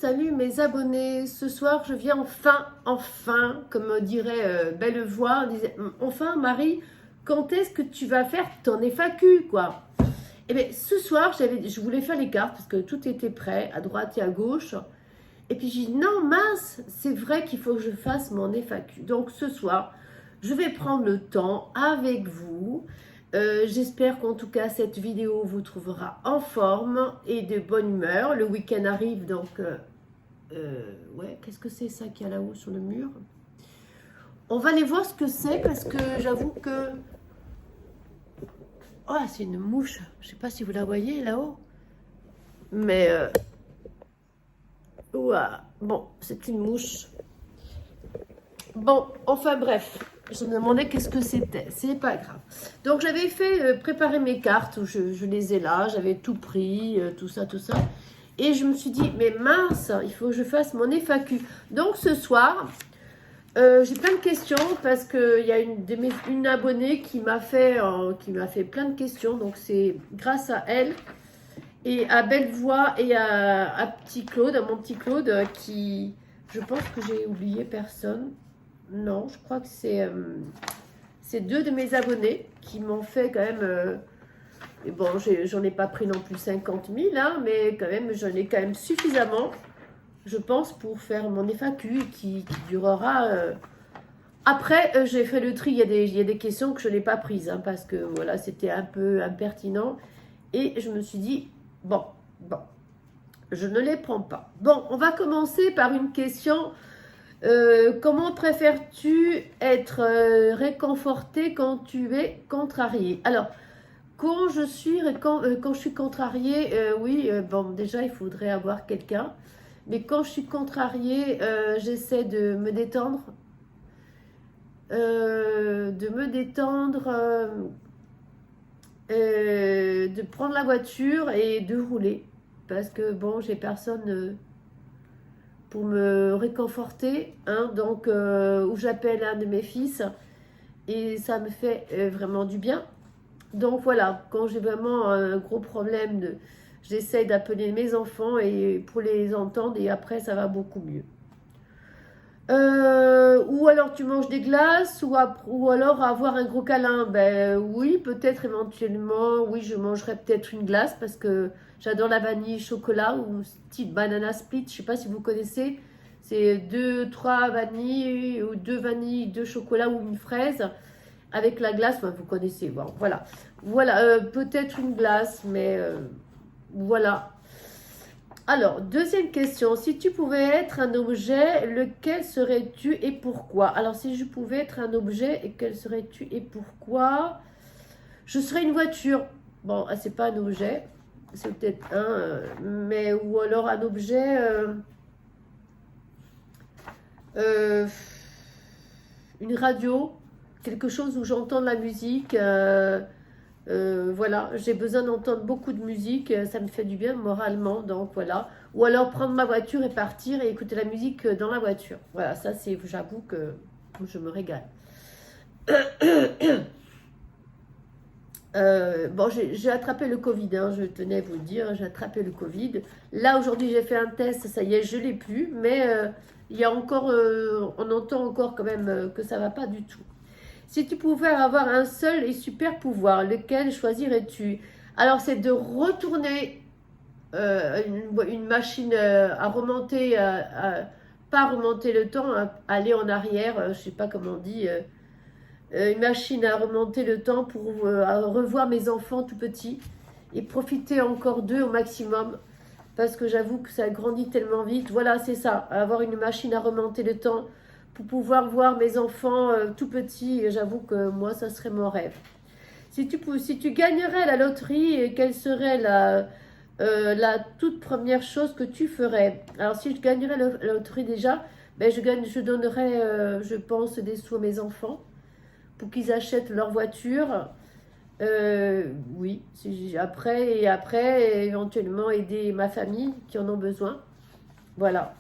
salut mes abonnés. Ce soir, je viens enfin, comme dirait Bellevoix, enfin Marie, quand est-ce que tu vas faire ton FAQ, quoi? Eh bien, ce soir, je voulais faire les cartes parce que tout était prêt, à droite et à gauche. Et puis j'ai dit, non, mince, c'est vrai qu'il faut que je fasse mon FAQ. Donc ce soir, je vais prendre le temps avec vous. J'espère qu'en tout cas, cette vidéo vous trouvera en forme et de bonne humeur. Le week-end arrive, donc... ouais, qu'est-ce que c'est ça qu'il y a là-haut sur le mur? On va aller voir ce que c'est parce que j'avoue que... Oh, c'est une mouche. Je sais pas si vous la voyez là-haut. Mais... ouah, bon, c'est une mouche. Bon, enfin bref. Je me demandais qu'est-ce que c'était. C'est pas grave. Donc j'avais fait préparer mes cartes. Je les ai là. J'avais tout pris, tout ça, tout ça. Et je me suis dit, mais mince, il faut que je fasse mon FAQ. Donc ce soir, j'ai plein de questions parce qu'il y a une abonnée qui m'a fait plein de questions. Donc c'est grâce à elle et à Bellevoix et à Petit Claude, à mon petit Claude, qui, je pense que j'ai oublié personne. Non, je crois que c'est deux de mes abonnés qui m'ont fait quand même... et bon, j'en ai pas pris non plus 50 000, hein, mais quand même, j'en ai quand même suffisamment, je pense, pour faire mon FAQ qui durera... Après, j'ai fait le tri, il y a des questions que je n'ai pas prises, hein, parce que voilà, c'était un peu impertinent. Et je me suis dit, bon, je ne les prends pas. Bon, on va commencer par une question... comment préfères-tu être réconforté quand tu es contrarié? Alors, quand je suis contrariée, oui, bon, déjà, il faudrait avoir quelqu'un. Mais quand je suis contrariée, j'essaie de me détendre. De prendre la voiture et de rouler. Parce que, bon, j'ai personne... pour me réconforter, hein, donc où j'appelle un de mes fils et ça me fait vraiment du bien. Donc voilà, quand j'ai vraiment un gros problème, j'essaie d'appeler mes enfants et pour les entendre et après ça va beaucoup mieux. Ou alors tu manges des glaces ou alors avoir un gros câlin. Ben oui, peut-être éventuellement, oui, je mangerai peut-être une glace parce que j'adore la vanille chocolat ou style banana split. Je sais pas si vous connaissez. C'est 2, 3 vanilles ou 2 vanilles, 2 chocolats ou une fraise avec la glace. Enfin, vous connaissez. Bon, voilà. Voilà, peut-être une glace, mais voilà. Alors, deuxième question. Si tu pouvais être un objet, lequel serais-tu et pourquoi? Alors, si je pouvais être un objet, et quel serais-tu et pourquoi? Je serais une voiture. Bon, c'est pas un objet. C'est peut-être mais ou alors un objet... une radio. Quelque chose où j'entends de la musique. Voilà, j'ai besoin d'entendre beaucoup de musique, ça me fait du bien moralement, donc voilà. Ou alors prendre ma voiture et partir et écouter la musique dans la voiture. Voilà, ça c'est, j'avoue que je me régale. Bon, j'ai attrapé le Covid, hein, je tenais à vous le dire, j'ai attrapé le Covid. Là aujourd'hui j'ai fait un test, ça y est, je l'ai plus, mais il y a encore, on entend encore quand même que ça va pas du tout. Si tu pouvais avoir un seul et super pouvoir, lequel choisirais-tu? Alors, c'est de retourner une machine à remonter, pas remonter le temps, aller en arrière, je ne sais pas comment on dit, une machine à remonter le temps pour revoir mes enfants tout petits et profiter encore d'eux au maximum. Parce que j'avoue que ça grandit tellement vite. Voilà, c'est ça, avoir une machine à remonter le temps pour pouvoir voir mes enfants tout petits. J'avoue que moi, ça serait mon rêve. Si tu gagnerais la loterie, quelle serait la toute première chose que tu ferais? Alors, si je gagnerais la loterie déjà, ben, je donnerais, je pense, des sous à mes enfants pour qu'ils achètent leur voiture. Oui, après, éventuellement aider ma famille qui en ont besoin. Voilà.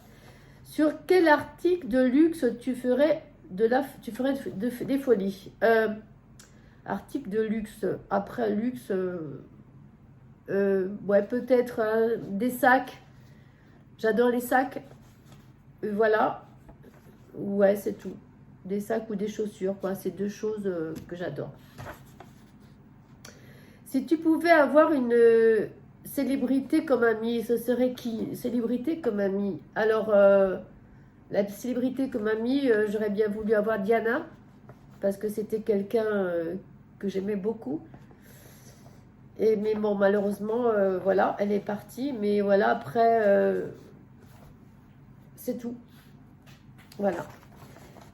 Sur quel article de luxe tu ferais des folies? Article de luxe, après luxe, ouais, peut-être des sacs J'adore les sacs. Voilà. Ouais, c'est tout. Des sacs ou des chaussures, quoi. C'est deux choses que j'adore. Si tu pouvais avoir une célébrité comme amie, ce serait qui? Célébrité comme amie. Alors, la célébrité comme amie, j'aurais bien voulu avoir Diana, parce que c'était quelqu'un que j'aimais beaucoup. Mais bon, malheureusement, voilà, elle est partie. Mais voilà, après, c'est tout. Voilà.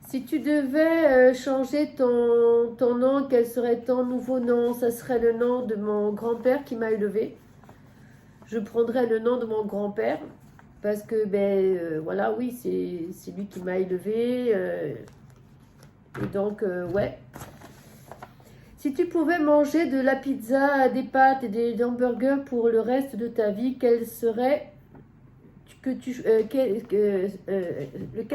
Si tu devais changer ton nom, quel serait ton nouveau nom? Ça serait le nom de mon grand-père qui m'a élevé. Je prendrais le nom de mon grand-père parce que, voilà, oui, c'est lui qui m'a élevé. Et donc, ouais. Si tu pouvais manger de la pizza, des pâtes et des hamburgers pour le reste de ta vie, quel serait lequel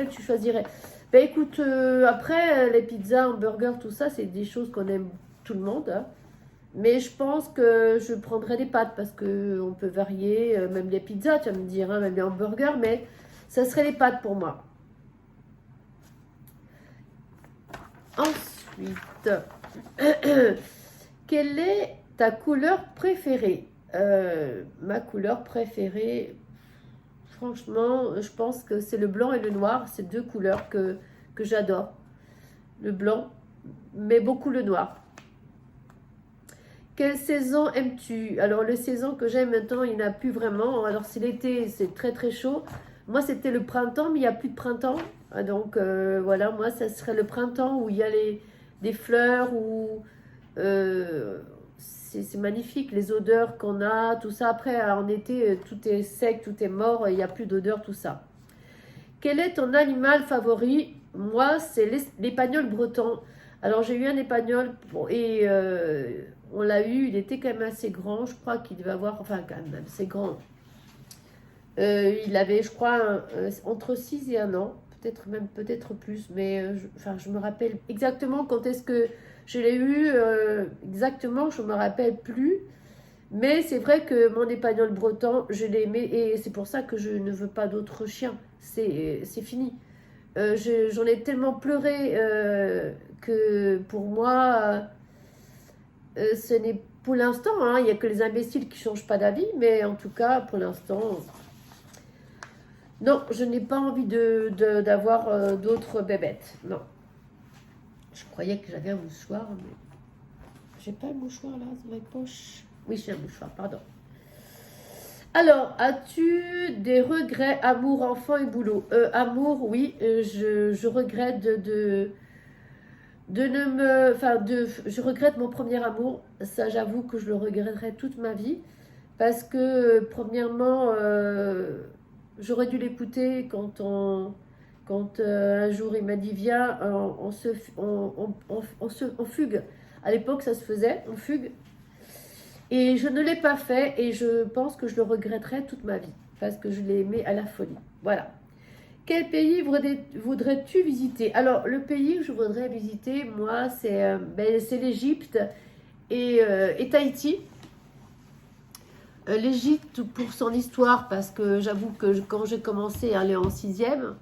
tu choisirais? Ben écoute, après, les pizzas, hamburgers, tout ça, c'est des choses qu'on aime tout le monde. Hein. Mais je pense que je prendrais des pâtes parce qu'on peut varier, même les pizzas, tu vas me dire, hein, même les hamburgers, mais ça serait les pâtes pour moi. Ensuite, quelle est ta couleur préférée? Ma couleur préférée, franchement, je pense que c'est le blanc et le noir. C'est deux couleurs que j'adore. Le blanc, mais beaucoup le noir. Quelle saison aimes-tu? Alors, la saison que j'aime maintenant, il n'y en a plus vraiment. Alors, c'est l'été, c'est très très chaud. Moi, c'était le printemps, mais il n'y a plus de printemps. Donc, voilà, moi, ça serait le printemps où il y a des fleurs, où c'est magnifique, les odeurs qu'on a, tout ça. Après, en été, tout est sec, tout est mort, il n'y a plus d'odeur, tout ça. Quel est ton animal favori? Moi, c'est l'épagnol breton. Alors, j'ai eu un épagnol et on l'a eu, il était quand même assez grand. Je crois qu'il devait avoir, enfin, quand même assez grand. Il avait, je crois, entre 6 et 1 an, peut-être plus, mais je me rappelle exactement quand est-ce que je l'ai eu, exactement, je me rappelle plus. Mais c'est vrai que mon épagnol breton, je l'ai aimé et c'est pour ça que je ne veux pas d'autres chiens. C'est fini. J'en ai tellement pleuré que pour moi, ce n'est pour l'instant, hein, il n'y a que les imbéciles qui ne changent pas d'avis, mais en tout cas, pour l'instant, non, je n'ai pas envie d'avoir d'autres bébêtes. Non. Je croyais que j'avais un mouchoir, mais j'ai pas le mouchoir là dans la poche. Oui, j'ai un mouchoir, pardon. Alors, as-tu des regrets, amour, enfant et boulot? Amour, oui, je regrette je regrette mon premier amour. Ça, j'avoue que je le regretterai toute ma vie. Parce que, premièrement, j'aurais dû l'écouter quand un jour il m'a dit viens, on fugue. À l'époque, ça se faisait, on fugue. Et je ne l'ai pas fait et je pense que je le regretterai toute ma vie parce que je l'ai aimé à la folie. Voilà. Quel pays voudrais-tu visiter? Alors, le pays que je voudrais visiter, moi, c'est l'Égypte et Tahiti. L'Égypte pour son histoire, parce que j'avoue que quand j'ai commencé à aller en 6e,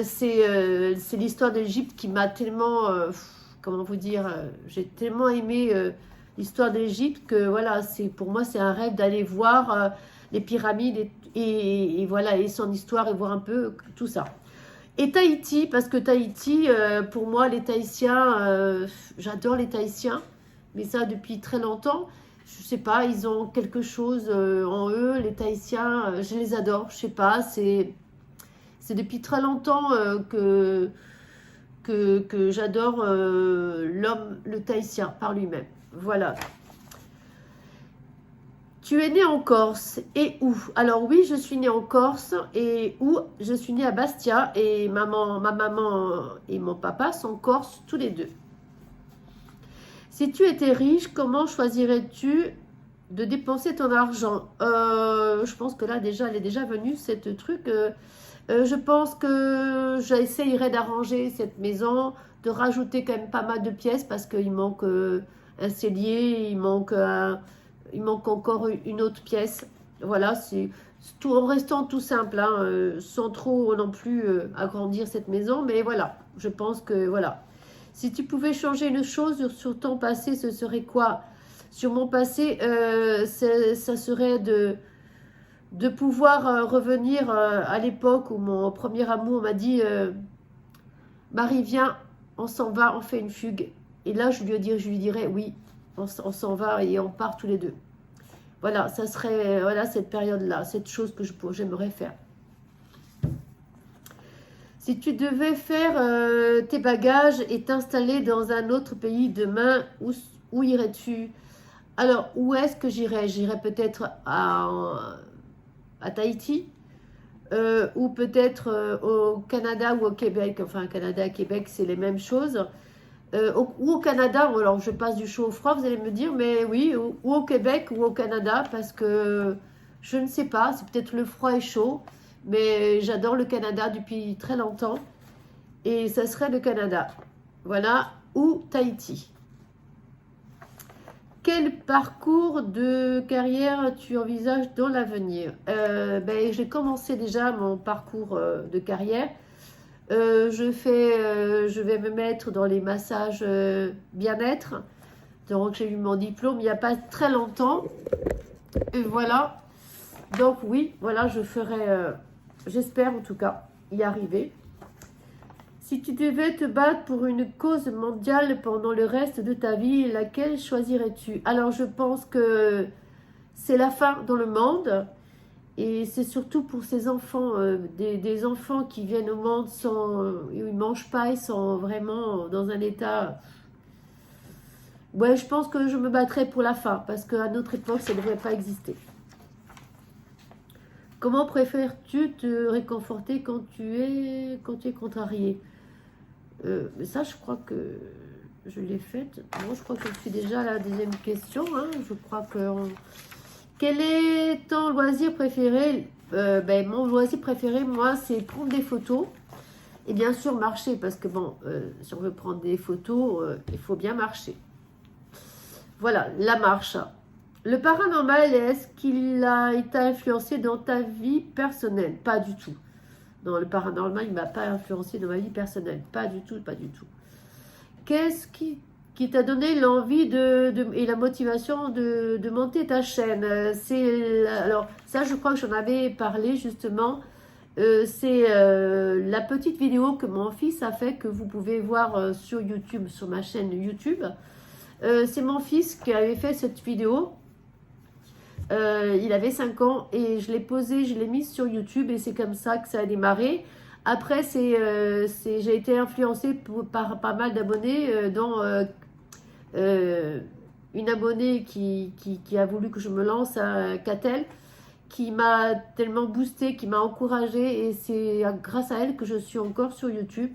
c'est l'histoire de l'Égypte qui m'a tellement, comment vous dire, j'ai tellement aimé l'histoire de l'Égypte que voilà, pour moi c'est un rêve d'aller voir les pyramides et voilà, et son histoire et voir un peu tout ça. Et Tahiti, parce que Tahiti, pour moi, les Tahitiens, j'adore les Tahitiens, mais ça depuis très longtemps. Je sais pas, ils ont quelque chose en eux, les Tahitiens, je les adore. Je sais pas, c'est depuis très longtemps que j'adore l'homme, le Tahitien par lui-même. Voilà. Tu es né en Corse et où? Alors oui, je suis née en Corse et où? Je suis née à Bastia et ma maman et mon papa sont corses tous les deux. Si tu étais riche, comment choisirais-tu de dépenser ton argent? Je pense que là déjà, elle est déjà venue, cette truc. Je pense que j'essayerais d'arranger cette maison, de rajouter quand même pas mal de pièces parce qu'il manque un cellier, il manque encore une autre pièce. Voilà, c'est tout en restant tout simple, hein, sans trop non plus agrandir cette maison. Mais voilà, je pense que voilà. Si tu pouvais changer une chose sur ton passé, ce serait quoi? Sur mon passé, ça serait de pouvoir revenir à l'époque où mon premier amour m'a dit Marie, viens, on s'en va, on fait une fugue. Et là, je lui dirais oui, on s'en va et on part tous les deux. Voilà, ça serait voilà cette période-là, cette chose que j'aimerais faire. Si tu devais faire tes bagages et t'installer dans un autre pays demain, où irais-tu? Alors, où est-ce que j'irais? J'irais peut-être à Tahiti, ou peut-être au Canada ou au Québec. Enfin, Canada et Québec, c'est les mêmes choses. Ou au Canada, alors je passe du chaud au froid, vous allez me dire, mais oui, ou au Québec ou au Canada, parce que je ne sais pas, c'est peut-être le froid et chaud, mais j'adore le Canada depuis très longtemps, et ça serait le Canada. Voilà, ou Tahiti. Quel parcours de carrière tu envisages dans l'avenir? J'ai commencé déjà mon parcours de carrière. Je vais me mettre dans les massages bien-être. Donc j'ai eu mon diplôme il n'y a pas très longtemps. Et voilà. Donc oui, voilà, je ferai, j'espère en tout cas, y arriver. Si tu devais te battre pour une cause mondiale pendant le reste de ta vie, laquelle choisirais-tu? Alors je pense que c'est la faim dans le monde. Et c'est surtout pour ces enfants, des enfants qui viennent au monde ils ne mangent pas, ils sont vraiment dans un état... Ouais, je pense que je me battrais pour la faim, parce qu'à notre époque, ça ne devrait pas exister. Comment préfères-tu te réconforter quand tu es contrarié? Ça, je crois que je l'ai faite. Bon, je crois que je suis déjà à la deuxième question. Hein. Je crois que... Quel est ton loisir préféré? Mon loisir préféré, moi, c'est prendre des photos et bien sûr marcher, parce que bon, si on veut prendre des photos, il faut bien marcher. Voilà, la marche. Le paranormal, est-ce qu'il a été influencé dans ta vie personnelle? Pas du tout. Non, le paranormal, il ne m'a pas influencé dans ma vie personnelle. Pas du tout, pas du tout. Qu'est-ce qui t'a donné l'envie et la motivation de monter ta chaîne? Alors, ça, je crois que j'en avais parlé justement. C'est la petite vidéo que mon fils a fait, que vous pouvez voir sur YouTube, sur ma chaîne YouTube. C'est mon fils qui avait fait cette vidéo. Il avait 5 ans et je l'ai posée, je l'ai mise sur YouTube et c'est comme ça que ça a démarré. Après, j'ai été influencée par pas mal d'abonnés, dont une abonnée qui a voulu que je me lance, à Catel, qui m'a tellement boosté, qui m'a encouragée, et c'est grâce à elle que je suis encore sur YouTube.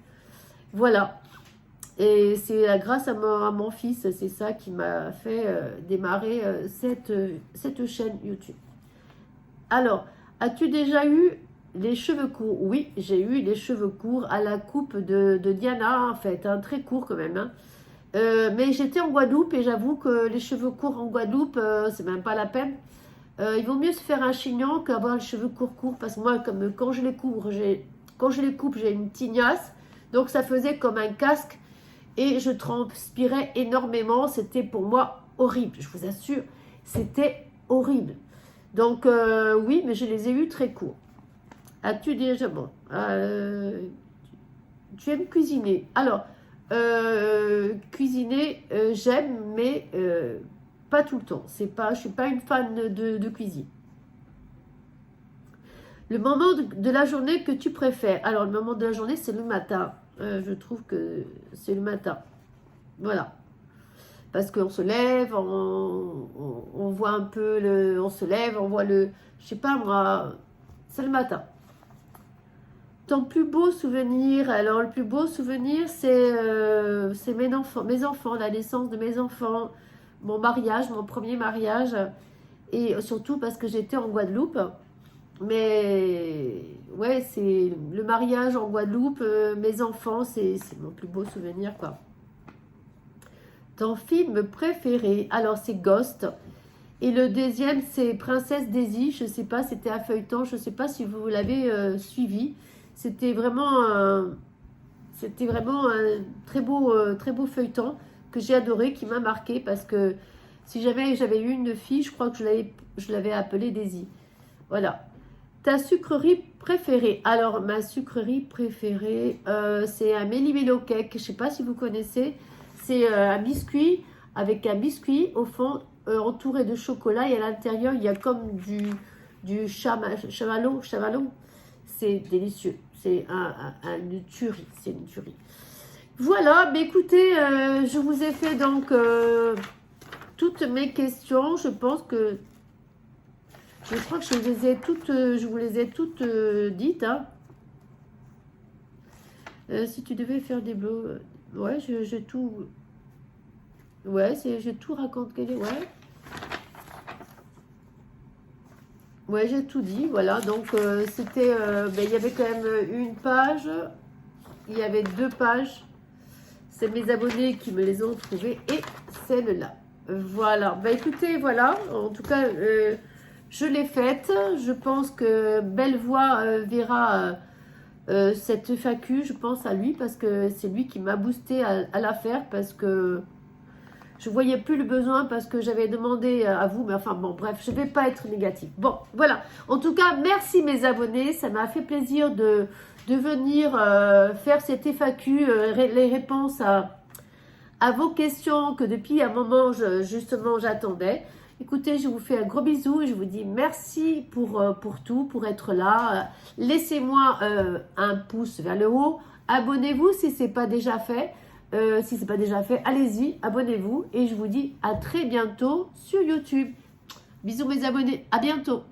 Voilà. Et c'est grâce à mon fils, c'est ça qui m'a fait démarrer cette chaîne YouTube. Alors, as-tu déjà eu les cheveux courts? Oui, j'ai eu les cheveux courts à la coupe de Diana, en fait, hein, très court quand même. Hein. Mais j'étais en Guadeloupe et j'avoue que les cheveux courts en Guadeloupe, c'est même pas la peine. Il vaut mieux se faire un chignon qu'avoir les cheveux courts, parce que moi, comme quand je les coupe, j'ai une tignasse, donc ça faisait comme un casque et je transpirais énormément. C'était pour moi horrible, je vous assure, c'était horrible. Donc oui, mais je les ai eus très courts. As-tu déjà... Bon, tu aimes cuisiner? Alors, cuisiner, j'aime, mais pas tout le temps. Je ne suis pas une fan de cuisine. Le moment de la journée que tu préfères? Alors, le moment de la journée, c'est le matin. Je trouve que c'est le matin. Voilà. Parce qu'on se lève, on voit un peu on se lève, on voit je sais pas moi, c'est le matin. Ton plus beau souvenir? Alors, le plus beau souvenir, c'est mes enfants, la naissance de mes enfants, mon mariage, mon premier mariage, et surtout parce que j'étais en Guadeloupe. Mais ouais, c'est le mariage en Guadeloupe, mes enfants, c'est mon plus beau souvenir, quoi. Ton film préféré? Alors, c'est Ghost. Et le deuxième, c'est Princesse Daisy. Je ne sais pas, c'était un feuilleton. Je ne sais pas si vous l'avez suivi. C'était vraiment un très beau feuilleton que j'ai adoré, qui m'a marqué parce que si j'avais eu une fille, je crois que je l'avais appelée Daisy. Voilà. Ta sucrerie préférée? Alors, ma sucrerie préférée, c'est un Méli-Mélo cake. Je ne sais pas si vous connaissez. C'est un biscuit avec un biscuit au fond entouré de chocolat et à l'intérieur, il y a comme du chamallow. C'est délicieux. C'est une tuerie. C'est une tuerie. Voilà, mais écoutez, je vous ai fait donc toutes mes questions. Je pense que je crois que je vous les ai toutes dites. Hein. Si tu devais faire des blogs, ouais, j'ai tout. Ouais, j'ai tout raconté. Ouais. Ouais, j'ai tout dit. Voilà, donc c'était. Il y avait quand même une page. Il y avait 2 pages. C'est mes abonnés qui me les ont trouvées et celle-là. Voilà. Écoutez, voilà. En tout cas, je l'ai faite. Je pense que Bellevoix verra cette FAQ. Je pense à lui parce que c'est lui qui m'a boosté à la faire parce que je voyais plus le besoin parce que j'avais demandé à vous. Mais enfin, bon, bref, je ne vais pas être négative. Bon, voilà. En tout cas, merci mes abonnés. Ça m'a fait plaisir de venir faire cette FAQ, les réponses à vos questions que depuis un moment, justement, j'attendais. Écoutez, je vous fais un gros bisou et je vous dis merci pour tout, pour être là. Laissez-moi un pouce vers le haut. Abonnez-vous si ce n'est pas déjà fait. Si ce n'est pas déjà fait, allez-y, abonnez-vous. Et je vous dis à très bientôt sur YouTube. Bisous mes abonnés, à bientôt.